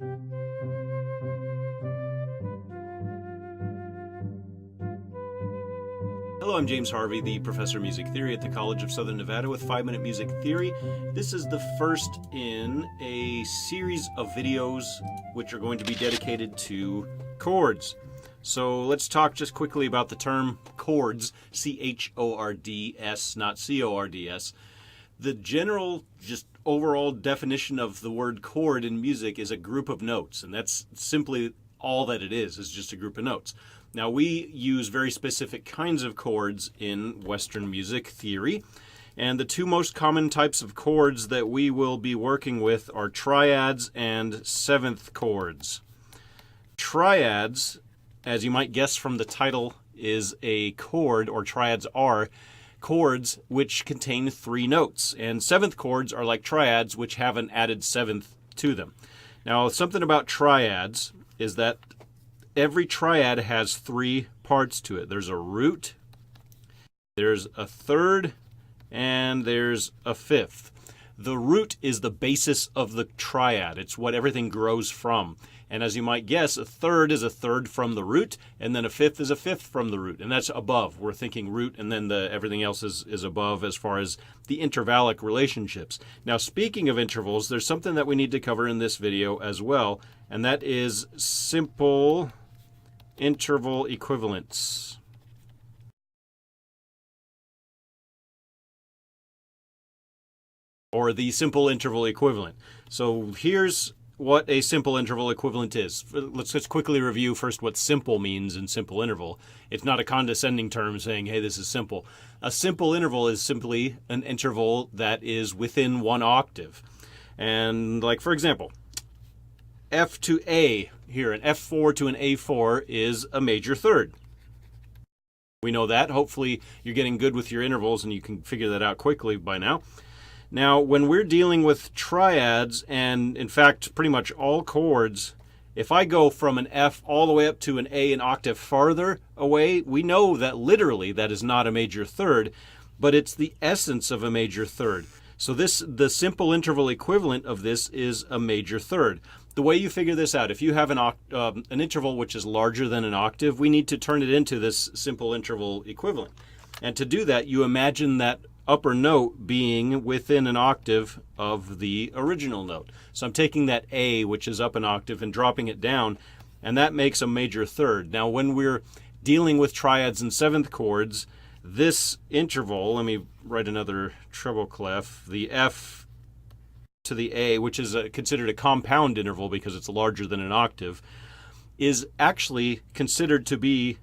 Hello, I'm James Harvey, the professor of music theory at the College of Southern Nevada with 5-Minute Music Theory. This is the first in a series of videos which are going to be dedicated to chords. So let's talk just quickly about the term chords, C-H-O-R-D-S, not C-O-R-D-S. The general, just overall definition of the word chord in music is a group of notes, and that's simply all that it is just a group of notes. Now, we use very specific kinds of chords in Western music theory, and the two most common types of chords that we will be working with are triads and seventh chords. Triads, as you might guess from the title, is a chord, or triads are chords which contain 3 notes, and seventh chords are like triads which have an added seventh to them. Now, something about triads is that every triad has 3 parts to it. There's a root, there's a third, and there's a fifth. The root is the basis of the triad. It's what everything grows from. And as you might guess, a third is a third from the root, and then a fifth is a fifth from the root. And that's above. We're thinking root, and then everything else is above as far as the intervallic relationships. Now, speaking of intervals, there's something that we need to cover in this video as well, and that is simple interval equivalence. Or the simple interval equivalent. So here's what a simple interval equivalent is. Let's just quickly review first what simple means in simple interval. It's not a condescending term saying, hey, this is simple. A simple interval is simply an interval that is within 1 octave. And like, for example, F to A here, an F4 to an A4 is a major third. We know that. Hopefully you're getting good with your intervals and you can figure that out quickly by now. Now, when we're dealing with triads, and in fact pretty much all chords, if I go from an F all the way up to an A an octave farther away, we know that literally that is not a major third, but it's the essence of a major third. So the simple interval equivalent of this is a major third. The way you figure this out, if you have an interval which is larger than an octave, we need to turn it into this simple interval equivalent. And to do that, you imagine that upper note being within an octave of the original note. So I'm taking that A, which is up an octave, and dropping it down, and that makes a major third. Now, when we're dealing with triads and seventh chords, this interval, let me write another treble clef, the F to the A, which is considered a compound interval because it's larger than an octave, is actually considered to be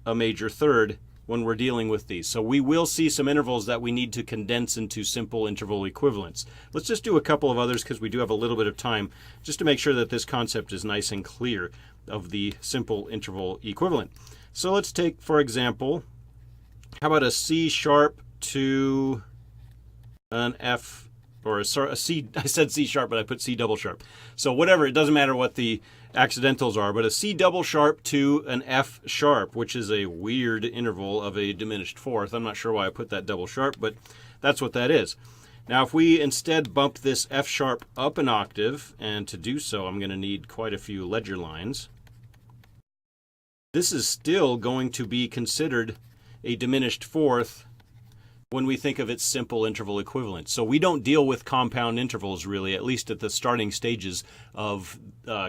a major third when we're dealing with these. So we will see some intervals that we need to condense into simple interval equivalents. Let's just do a couple of others because we do have a little bit of time just to make sure that this concept is nice and clear of the simple interval equivalent. So let's take, for example, how about a C sharp to an F, or a C, I said C sharp, but I put C double sharp. So whatever, it doesn't matter what the accidentals are, but a C double sharp to an F sharp, which is a weird interval of a diminished fourth. I'm not sure why I put that double sharp, but that's what that is. Now, if we instead bump this F sharp up an octave, and to do so, I'm going to need quite a few ledger lines, this is still going to be considered a diminished fourth when we think of its simple interval equivalent. So we don't deal with compound intervals really, at least at the starting stages of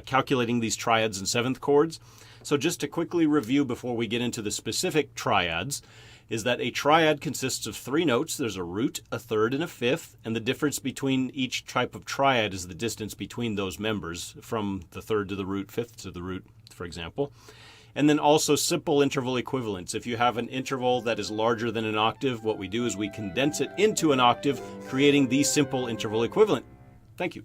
calculating these triads and seventh chords. So just to quickly review before we get into the specific triads, is that a triad consists of 3 notes. There's a root, a third, and a fifth, and the difference between each type of triad is the distance between those members, from the third to the root, fifth to the root, for example. And then also simple interval equivalents. If you have an interval that is larger than an octave, what we do is we condense it into an octave, creating the simple interval equivalent. Thank you.